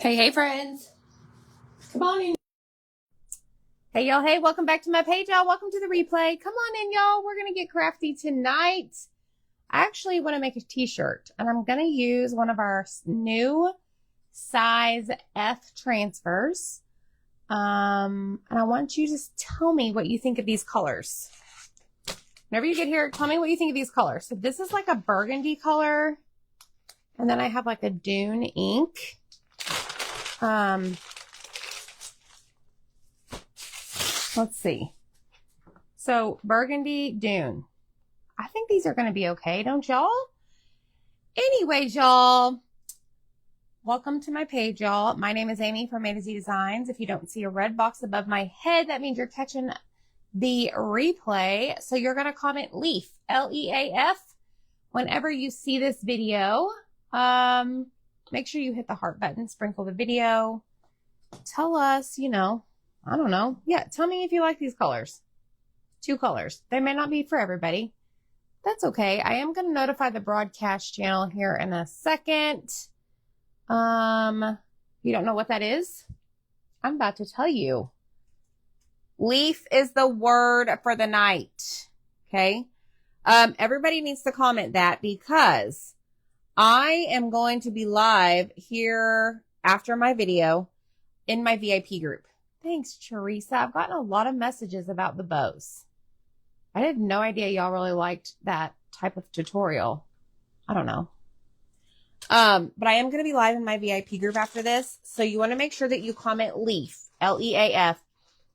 Hey friends, come on in. Hey y'all, hey, welcome back to my page, y'all. Welcome to the replay. Come on in, y'all. We're gonna get crafty tonight. I actually want to make a t-shirt, and I'm gonna use one of our new size F transfers. And I want you to just tell me what you think of these colors. Whenever you get here, tell me what you think of these colors. So this is like a burgundy color, and then I have like a Dune ink. Let's see. So burgundy, Dune. I think these are going to be okay, don't y'all? Anyways, y'all, welcome to my page, y'all. My name is Amy from A to Z Designs. If you don't see a red box above my head, that means you're catching the replay. So you're going to comment LEAF, L-E-A-F, whenever you see this video. Make sure you hit the heart button, sprinkle the video. Tell us, I don't know. Yeah, tell me if you like these colors. 2 colors. They may not be for everybody. That's okay. I am going to notify the broadcast channel here in a second. You don't know what that is? I'm about to tell you. LEAF is the word for the night. Okay? Everybody needs to comment that because I am going to be live here after my video in my VIP group. Thanks, Teresa. I've gotten a lot of messages about the bows. I had no idea y'all really liked that type of tutorial. I don't know. But I am going to be live in my VIP group after this. So you want to make sure that you comment LEAF, L-E-A-F,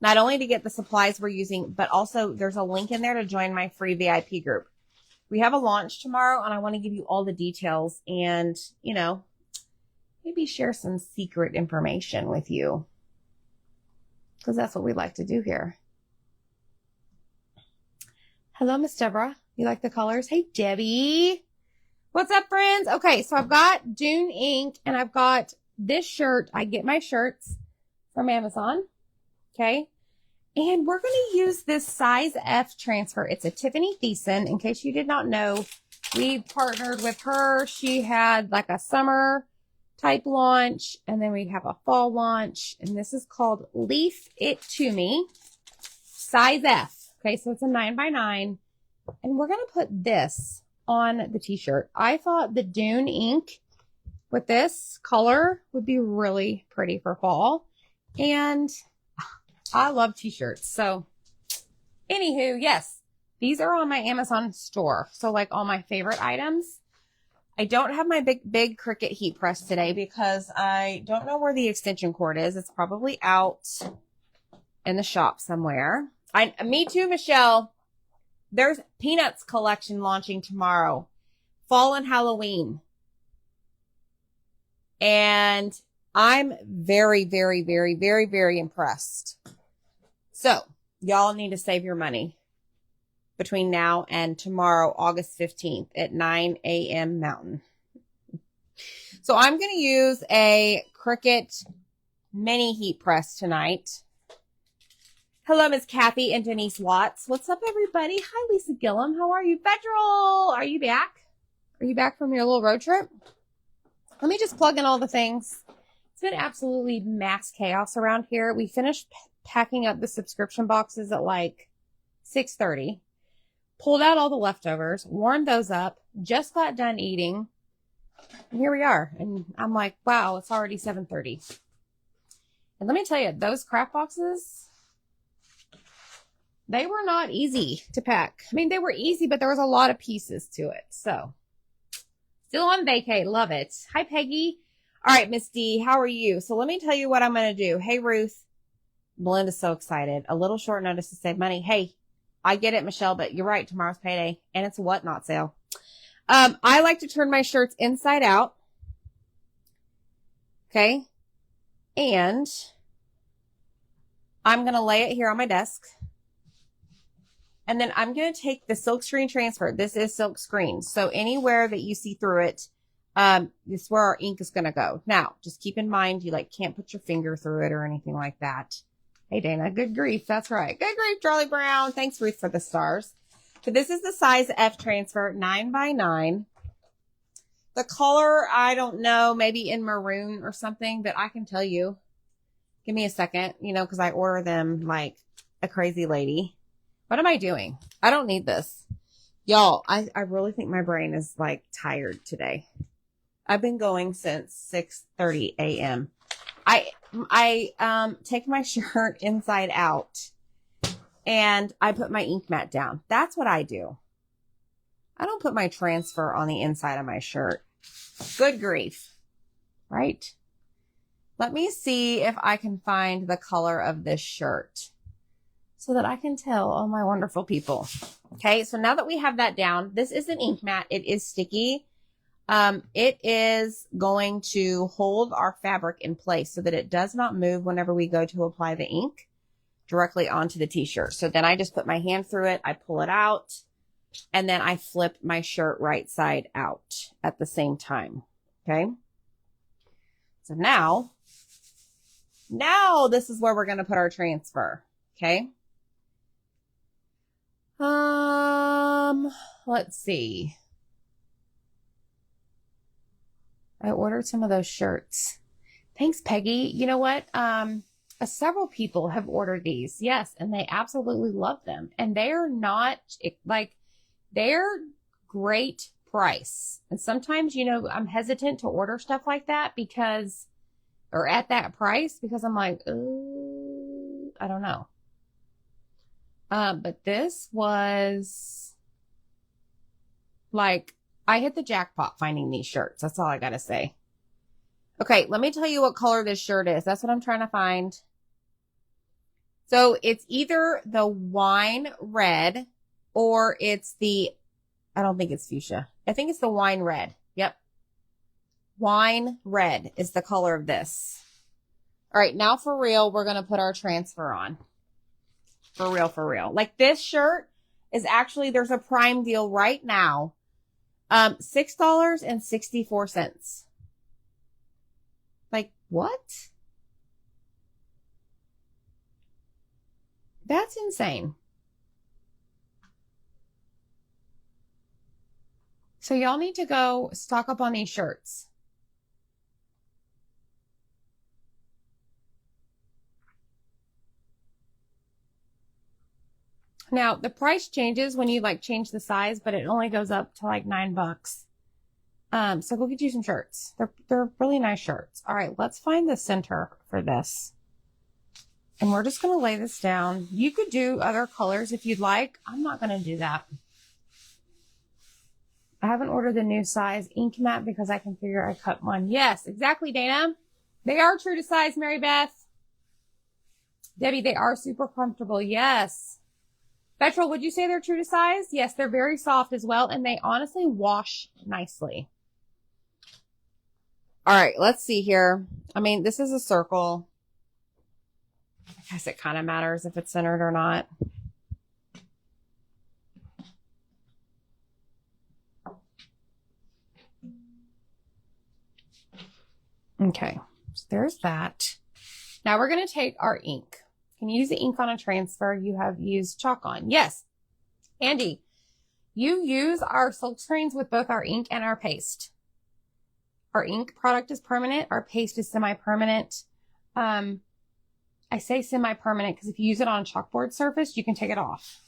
not only to get the supplies we're using, but also there's a link in there to join my free VIP group. We have a launch tomorrow, and I want to give you all the details and, maybe share some secret information with you. Because that's what we like to do here. Hello, Miss Deborah. You like the colors? Hey, Debbie. What's up, friends? Okay, so I've got Dune ink, and I've got this shirt. I get my shirts from Amazon. Okay. And we're going to use this size F transfer. It's a Tiffany Thiessen. In case you did not know, we partnered with her. She had like a summer type launch, and then we have a fall launch. And this is called Leaf It To Me, size F. Okay, so it's a 9x9. And we're going to put this on the t-shirt. I thought the Dune ink with this color would be really pretty for fall. And I love t-shirts. So anywho, yes, these are on my Amazon store. So like all my favorite items. I don't have my big Cricut heat press today because I don't know where the extension cord is. It's probably out in the shop somewhere. Me too, Michelle. There's Peanuts collection launching tomorrow. Fall and Halloween. And I'm very, very, very, very, very impressed. So, y'all need to save your money between now and tomorrow, August 15th at 9 a.m. Mountain. So, I'm going to use a Cricut mini heat press tonight. Hello, Miss Kathy and Denise Watts. What's up, everybody? Hi, Lisa Gillum. How are you? Federal, are you back? Are you back from your little road trip? Let me just plug in all the things. It's been absolutely mass chaos around here. We finished packing up the subscription boxes at like 6:30. Pulled out all the leftovers, warmed those up, just got done eating. And here we are. And I'm like, wow, it's already 7:30. And let me tell you, those craft boxes, they were not easy to pack. I mean, they were easy, but there was a lot of pieces to it. So, still on vacay. Love it. Hi, Peggy. All right, Miss D, how are you? So let me tell you what I'm going to do. Hey, Ruth. Belinda's so excited. A little short notice to save money. Hey, I get it, Michelle, but you're right. Tomorrow's payday, and it's a whatnot sale. I like to turn my shirts inside out. Okay. And I'm going to lay it here on my desk. And then I'm going to take the silkscreen transfer. This is silkscreen. So anywhere that you see through it, this is where our ink is going to go. Now, just keep in mind, you can't put your finger through it or anything like that. Hey, Dana, good grief. That's right. Good grief, Charlie Brown. Thanks, Ruth, for the stars. So this is the size F transfer, 9x9. The color, I don't know, maybe in maroon or something, but I can tell you. Give me a second, you know, because I order them like a crazy lady. What am I doing? I don't need this. Y'all, I really think my brain is like tired today. I've been going since 6:30 a.m. I take my shirt inside out and I put my ink mat down. That's what I do. I don't put my transfer on the inside of my shirt. Good grief. Right? Let me see if I can find the color of this shirt so that I can tell all my wonderful people. Okay, so now that we have that down, this is an ink mat. It is sticky. It is going to hold our fabric in place so that it does not move whenever we go to apply the ink directly onto the t-shirt. So then I just put my hand through it, I pull it out, and then I flip my shirt right side out at the same time. Okay. So now this is where we're going to put our transfer. Okay. Let's see. I ordered some of those shirts. Thanks, Peggy. You know what? Several people have ordered these. Yes. And they absolutely love them. And they're not like, they're great price. And sometimes, you know, I'm hesitant to order stuff like that because, or at that price, because I'm like, I don't know. But this was like, I hit the jackpot finding these shirts. That's all I gotta say. Okay, let me tell you what color this shirt is. That's what I'm trying to find. So it's either the wine red or it's the, I don't think it's fuchsia. I think it's the wine red. Yep. Wine red is the color of this. All right, now for real, we're going to put our transfer on. For real, for real. Like this shirt is actually, there's a Prime deal right now. $6.64. Like what? That's insane. So y'all need to go stock up on these shirts. Now, the price changes when you like change the size, but it only goes up to like $9. So go get you some shirts. They're really nice shirts. All right, let's find the center for this. And we're just going to lay this down. You could do other colors if you'd like. I'm not going to do that. I haven't ordered the new size ink mat because I can figure I cut one. Yes, exactly, Dana. They are true to size, Mary Beth. Debbie, they are super comfortable. Yes. Petrol, would you say they're true to size? Yes, they're very soft as well, and they honestly wash nicely. All right, let's see here. I mean, this is a circle. I guess it kind of matters if it's centered or not. Okay, so there's that. Now we're going to take our ink. Can you use the ink on a transfer? You have used chalk on. Yes. Andy, you use our silk screens with both our ink and our paste. Our ink product is permanent. Our paste is semi-permanent. I say semi-permanent because if you use it on a chalkboard surface, you can take it off.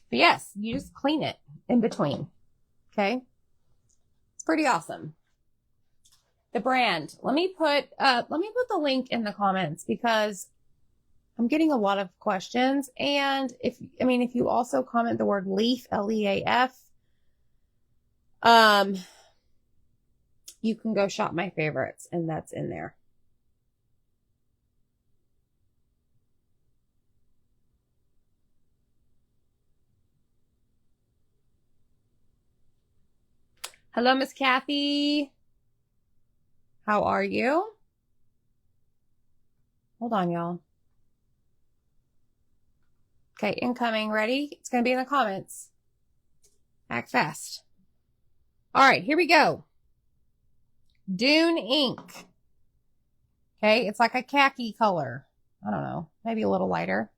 But yes, you just clean it in between. Okay. It's pretty awesome. The brand. Let me put the link in the comments because I'm getting a lot of questions. And if you also comment the word leaf, L-E-A-F, you can go shop my favorites and that's in there. Hello, Miss Kathy. How are you? Hold on, y'all. Okay, incoming, ready? It's going to be in the comments. Act fast. All right, here we go. Dune ink. Okay, it's like a khaki color. I don't know, maybe a little lighter.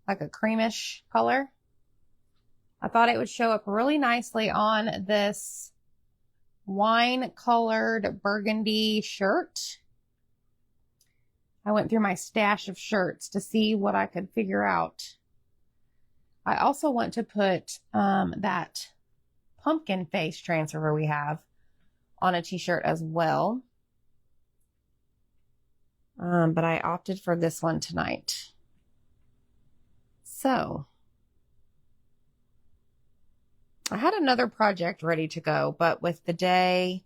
Like a creamish color. I thought it would show up really nicely on this wine colored burgundy shirt. I went through my stash of shirts to see what I could figure out. I also want to put that pumpkin face transfer we have on a t-shirt as well. But I opted for this one tonight. So I had another project ready to go, but with the day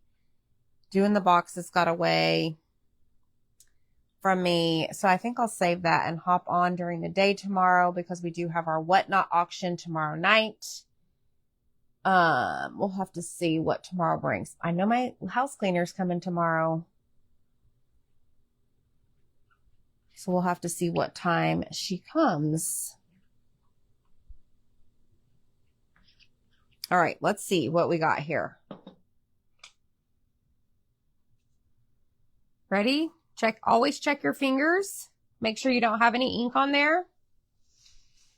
doing the boxes got away from me. So I think I'll save that and hop on during the day tomorrow because we do have our Whatnot auction tomorrow night. We'll have to see what tomorrow brings. I know my house cleaner's coming tomorrow. So we'll have to see what time she comes. All right, let's see what we got here. Ready? Always check your fingers. Make sure you don't have any ink on there.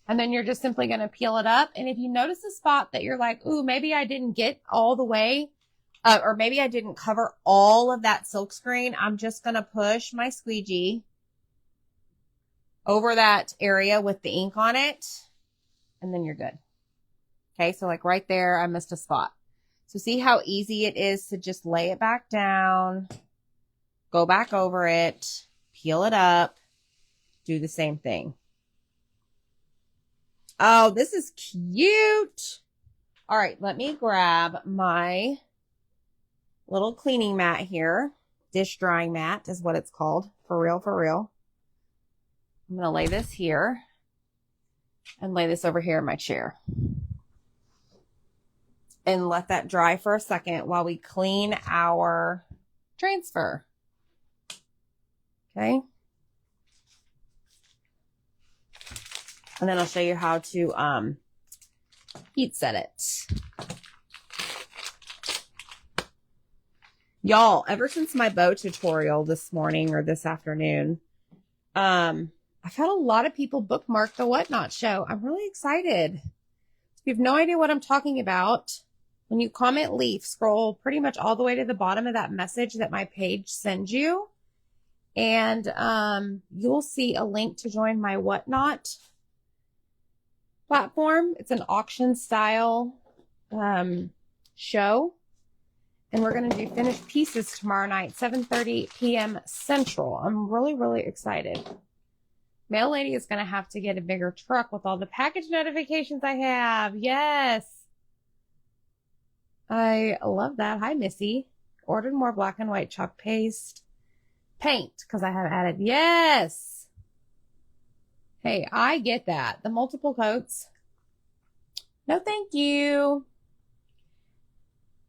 And then you're just simply going to peel it up. And if you notice a spot that you're like, ooh, maybe I didn't get all the way, or maybe I didn't cover all of that silk screen, I'm just going to push my squeegee over that area with the ink on it. And then you're good. Okay, so like right there, I missed a spot. So see how easy it is to just lay it back down, go back over it, peel it up, do the same thing. Oh, this is cute. All right, let me grab my little cleaning mat here. Dish drying mat is what it's called. For real, for real. I'm going to lay this here and lay this over here in my chair. And let that dry for a second while we clean our transfer. Okay. And then I'll show you how to heat set it. Y'all, ever since my bow tutorial this morning or this afternoon, I've had a lot of people bookmark the Whatnot show. I'm really excited. If you have no idea what I'm talking about, when you comment leaf, scroll pretty much all the way to the bottom of that message that my page sends you. And you'll see a link to join my Whatnot platform. It's an auction style show. And we're going to do finished pieces tomorrow night, 7:30 p.m. Central. I'm really, really excited. Mail lady is going to have to get a bigger truck with all the package notifications I have. Yes. I love that. Hi, Missy. Ordered more black and white chalk paste. Paint, because I have added. Yes. Hey, I get that. The multiple coats. No, thank you.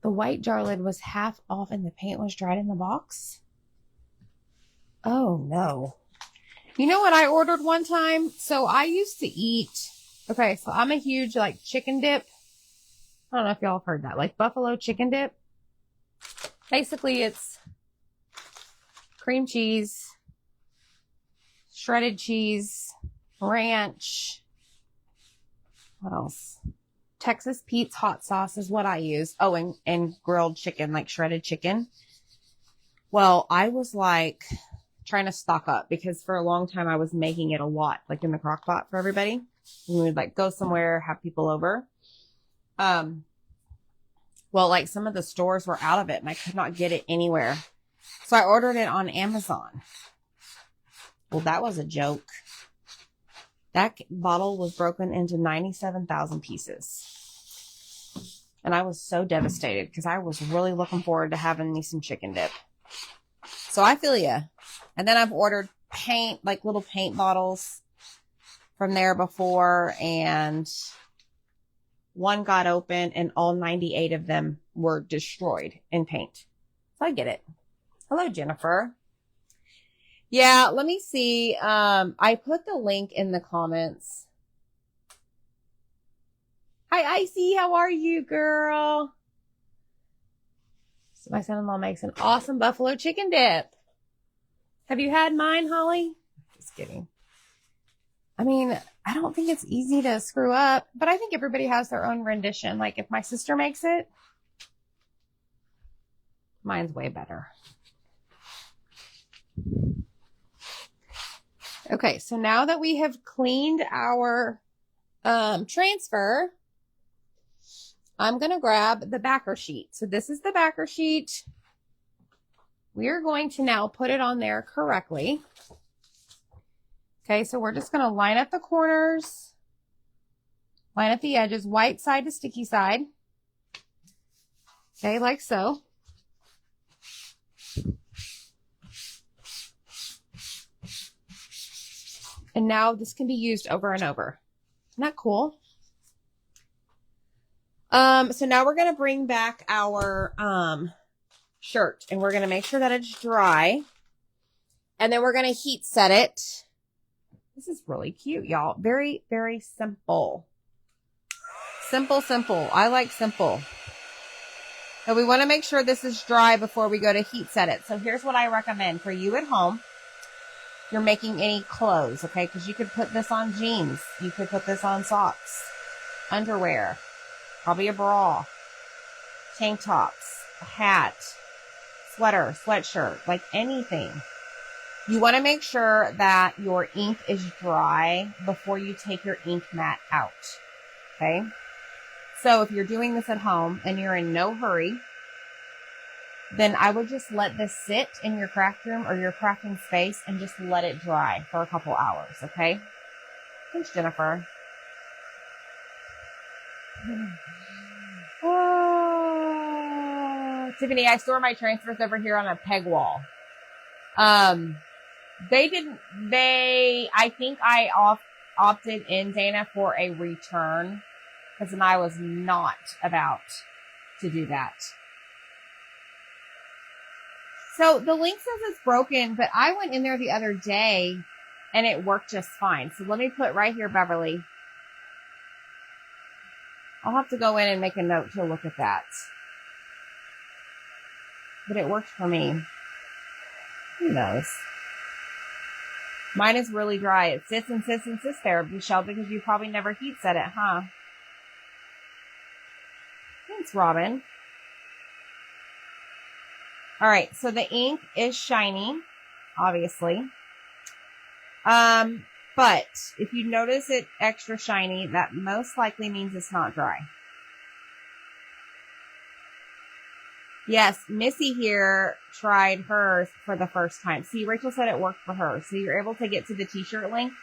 The white jar lid was half off and the paint was dried in the box. Oh, no. You know what I ordered one time? So I used to eat. Okay, so I'm a huge, like, chicken dip. I don't know if y'all have heard that. Like, buffalo chicken dip. Basically, it's cream cheese, shredded cheese, ranch. What else? Texas Pete's hot sauce is what I use. Oh, and grilled chicken, like shredded chicken. Well, I was like trying to stock up because for a long time I was making it a lot, like in the crock pot for everybody. We would like go somewhere, have people over. Well, like some of the stores were out of it and I could not get it anywhere. So I ordered it on Amazon. Well, that was a joke. That bottle was broken into 97,000 pieces. And I was so devastated because I was really looking forward to having me some chicken dip. So I feel ya. And then I've ordered paint, like little paint bottles from there before. And one got open and all 98 of them were destroyed in paint. So I get it. Hello, Jennifer. Yeah, let me see. I put the link in the comments. Hi, Icy. How are you, girl? So my son-in-law makes an awesome buffalo chicken dip. Have you had mine, Holly? Just kidding. I mean, I don't think it's easy to screw up, but I think everybody has their own rendition. Like if my sister makes it, Mine's way better. Okay, so now that we have cleaned our transfer, I'm going to grab the backer sheet. So this is the backer sheet. We are going to now put it on there correctly. Okay, so we're just going to line up the corners, line up the edges, white side to sticky side. Okay, like so. And now this can be used over and over. Isn't that cool? So now we're going to bring back our shirt, and we're going to make sure that it's dry. And then we're going to heat set it. This is really cute, y'all. Very, very simple. Simple, simple. I like simple. So we want to make sure this is dry before we go to heat set it. So here's what I recommend for you at home. If you're making any clothes, okay? Because you could put this on jeans. You could put this on socks, underwear, probably a bra, tank tops, a hat, sweater, sweatshirt, like anything. You want to make sure that your ink is dry before you take your ink mat out, okay? So if you're doing this at home and you're in no hurry, then I would just let this sit in your craft room or your crafting space and just let it dry for a couple hours, okay? Thanks, Jennifer. Oh, Tiffany, I store my transfers over here on a peg wall. I think I opted in, Dana, for a return because then I was not about to do that. So the link says it's broken, but I went in there the other day and it worked just fine. So let me put right here, Beverly. I'll have to go in and make a note to look at that. But it worked for me. Who knows? Mine is really dry. It sits and sits and sits there, Michelle, because you probably never heat set it, huh? Thanks, Robin. All right, so the ink is shiny, obviously. But if you notice it extra shiny, that most likely means it's not dry. Yes, Missy here tried hers for the first time. See, Rachel said it worked for her. So you're able to get to the t-shirt link.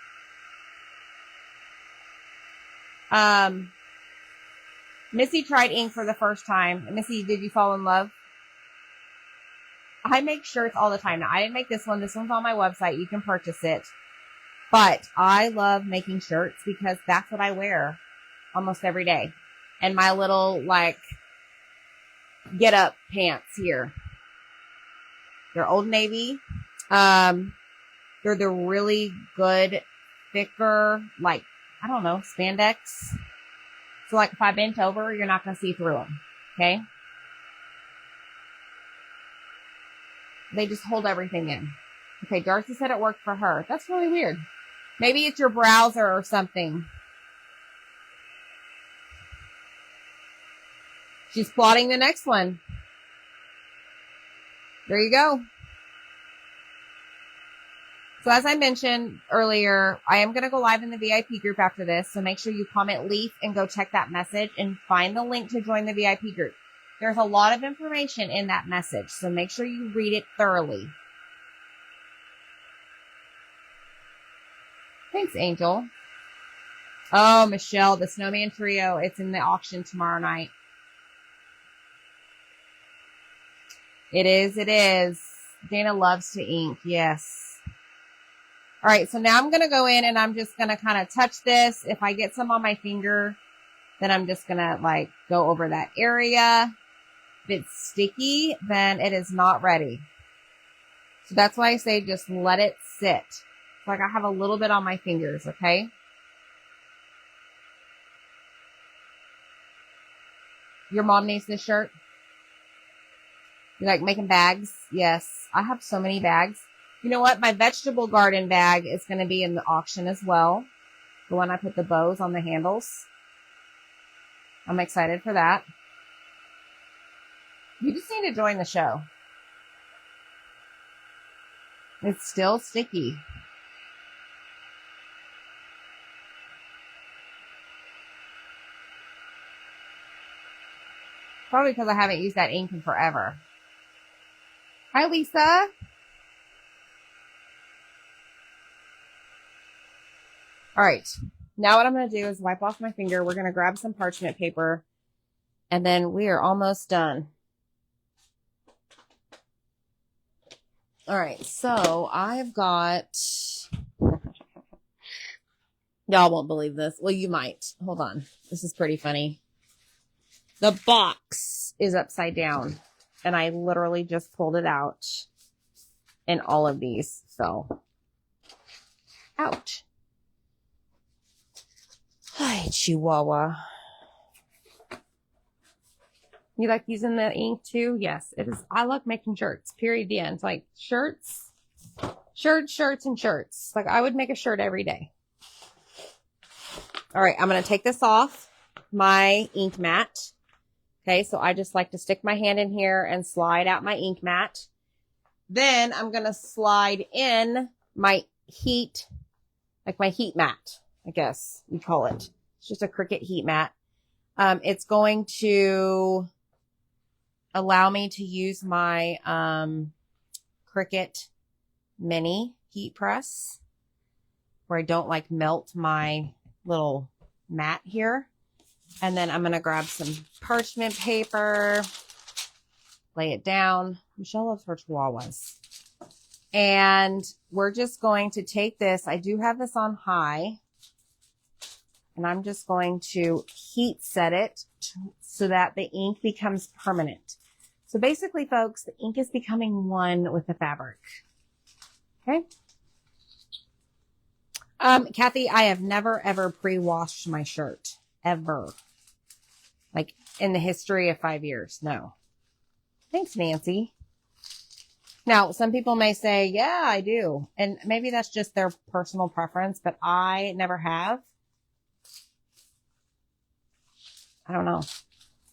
Missy tried ink for the first time. Missy, did you fall in love? I make shirts all the time. Now, I didn't make this one. This one's on my website. You can purchase it. But I love making shirts because that's what I wear almost every day. And my little, get up pants here. They're Old Navy. They're the really good, thicker, spandex. So if I bent over, you're not going to see through them. Okay? They just hold everything in. Okay, Darcy said it worked for her. That's really weird. Maybe it's your browser or something. She's plotting the next one. There you go. So as I mentioned earlier, I am going to go live in the VIP group after this. So make sure you comment Leaf and go check that message and find the link to join the VIP group. There's a lot of information in that message. So make sure you read it thoroughly. Thanks, Angel. Oh, Michelle, the Snowman Trio. It's in the auction tomorrow night. It is. It is. Dana loves to ink. Yes. All right. So now I'm going to go in and I'm just going to kind of touch this. If I get some on my finger, then I'm just going to go over that area. If it's sticky, then it is not ready. So that's why I say just let it sit. I have a little bit on my fingers, okay? Your mom needs this shirt? You like making bags? Yes. I have so many bags. You know what? My vegetable garden bag is going to be in the auction as well. The one I put the bows on the handles. I'm excited for that. You just need to join the show. It's still sticky. Probably because I haven't used that ink in forever. Hi, Lisa. All right. Now what I'm going to do is wipe off my finger. We're going to grab some parchment paper, and then we are almost done. All right. So I've got, y'all won't believe this. Well, you might. Hold on. This is pretty funny. The box is upside down, and I literally just pulled it out, and all of these fell out. Hi, Chihuahua. You like using the ink too? Yes, it is. I love making shirts, period, the end. It's like shirts, and shirts. Like I would make a shirt every day. All right, I'm going to take this off my ink mat. Okay, so I just like to stick my hand in here and slide out my ink mat. Then I'm going to slide in my heat, like my heat mat, I guess you call it. It's just a Cricut heat mat. It's going to allow me to use my Cricut mini heat press where I don't like melt my little mat here. And then I'm going to grab some parchment paper, lay it down. Michelle loves her chihuahuas. And we're just going to take this. I do have this on high. And I'm just going to heat set it so that the ink becomes permanent. So basically, folks, the ink is becoming one with the fabric. Okay. Kathy, I have never, ever pre-washed my shirt. Ever. Like in the history of 5 years. No. Thanks, Nancy. Now, some people may say, yeah, I do. And maybe that's just their personal preference, but I never have. I don't know.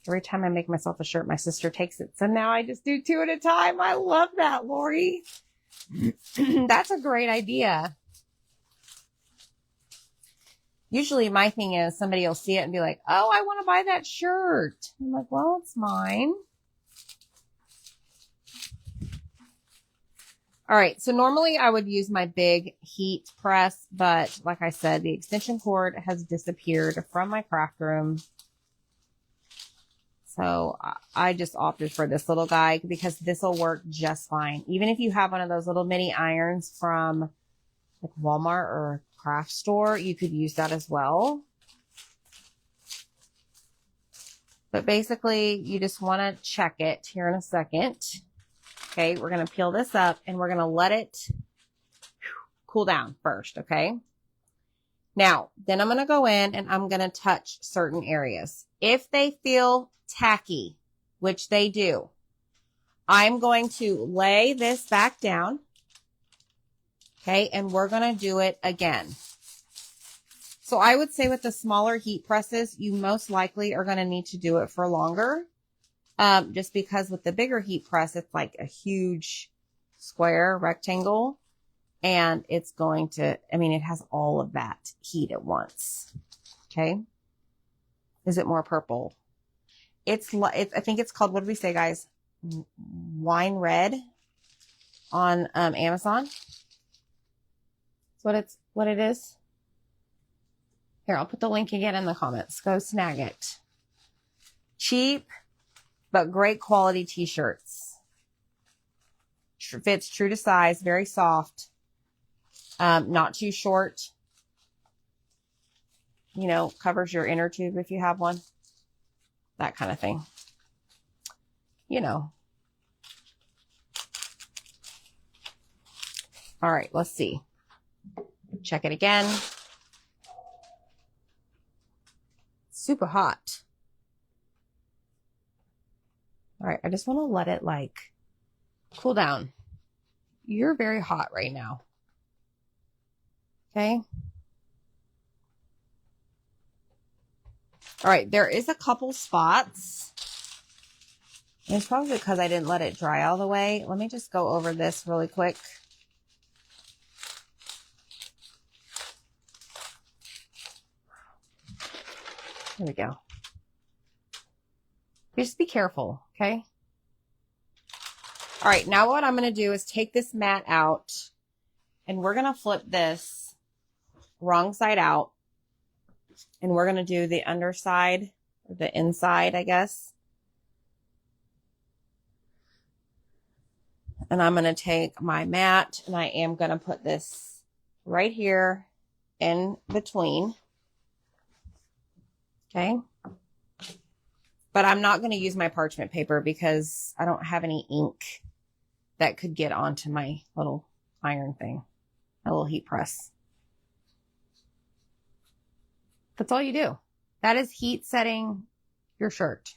Every time I make myself a shirt, my sister takes it. So now I just do 2 at a time. I love that, Lori. That's a great idea. Usually my thing is somebody will see it and be like, oh, I want to buy that shirt. I'm like, well, it's mine. All right. So normally I would use my big heat press, but like I said, the extension cord has disappeared from my craft room. So I just opted for this little guy because this will work just fine. Even if you have one of those little mini irons from like Walmart or a craft store, you could use that as well. But basically, you just want to check it here in a second. Okay, we're going to peel this up and we're going to let it cool down first, okay? Now, then I'm going to go in and I'm going to touch certain areas. If they feel tacky, which they do, I'm going to lay this back down. Okay, and we're going to do it again. So I would say with the smaller heat presses, you most likely are going to need to do it for longer. Just because with the bigger heat press, it's like a huge square rectangle. And it's going to, I mean, it has all of that heat at once. Okay. Is it more purple? I think it's called, what did we say, guys? Wine red on Amazon. That's what it is. Here, I'll put the link again in the comments. Go snag it. Cheap, but great quality t-shirts. Fits true to size, very soft. Not too short. You know, covers your inner tube if you have one. That kind of thing. You know. All right, let's see. Check it again. Super hot. All right, I just want to let it like cool down. You're very hot right now. Okay. All right, there is a couple spots And it's probably because I didn't let it dry all the way. Let me just go over this really quick. There we go. Just be careful, okay? All right, now what I'm going to do is take this mat out, and we're going to flip this wrong side out, and we're going to do the underside, or the inside, I guess. And I'm going to take my mat, and I am going to put this right here in between. Okay. But I'm not going to use my parchment paper because I don't have any ink that could get onto my little iron thing, my little heat press. That's all you do. That is heat setting your shirt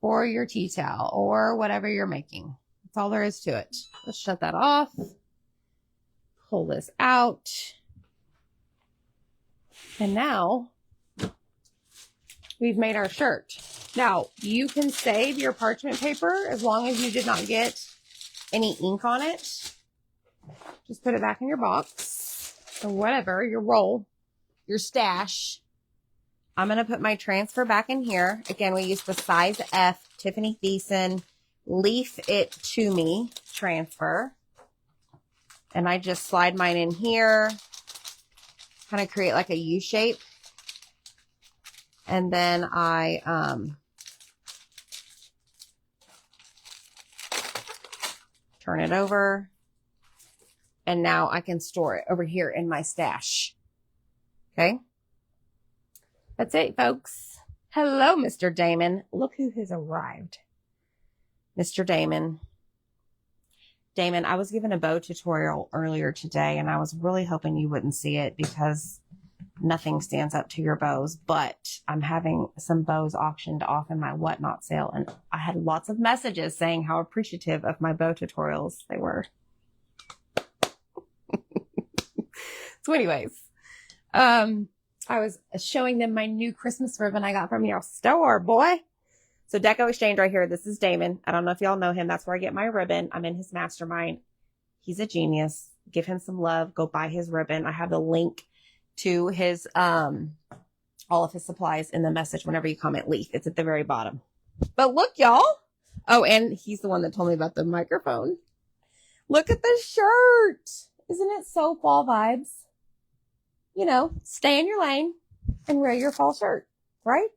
or your tea towel or whatever you're making. That's all there is to it. Let's shut that off. Pull this out. And now we've made our shirt. Now, you can save your parchment paper as long as you did not get any ink on it. Just put it back in your box or whatever, your roll, your stash. I'm going to put my transfer back in here. Again, we use the size F Tiffany Thiessen Leaf It To Me transfer. And I just slide mine in here, kind of create like a U shape. And then I turn it over. And now I can store it over here in my stash. Okay. That's it, folks. Hello, Mr. Damon. Look who has arrived. Mr. Damon. Damon, I was given a bow tutorial earlier today, and I was really hoping you wouldn't see it because nothing stands up to your bows, but I'm having some bows auctioned off in my Whatnot sale, and I had lots of messages saying how appreciative of my bow tutorials they were. So anyways, I was showing them my new Christmas ribbon I got from your store, boy. So Deco Exchange right here. This is Damon. I don't know if y'all know him. That's where I get my ribbon. I'm in his mastermind. He's a genius. Give him some love. Go buy his ribbon. I have the link to his, all of his supplies in the message whenever you comment Leaf. It's at the very bottom. But look, y'all. Oh, and he's the one that told me about the microphone. Look at the shirt. Isn't it so fall vibes? You know, stay in your lane and wear your fall shirt, right?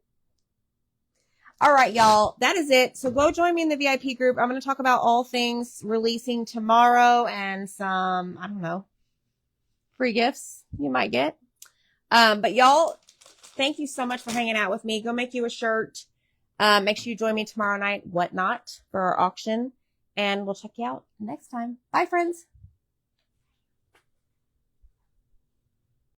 All right, y'all, that is it. So go join me in the VIP group. I'm going to talk about all things releasing tomorrow and some, I don't know, free gifts you might get. But y'all, thank you so much for hanging out with me. Go make you a shirt. Make sure you join me tomorrow night, Whatnot, for our auction. And we'll check you out next time. Bye, friends.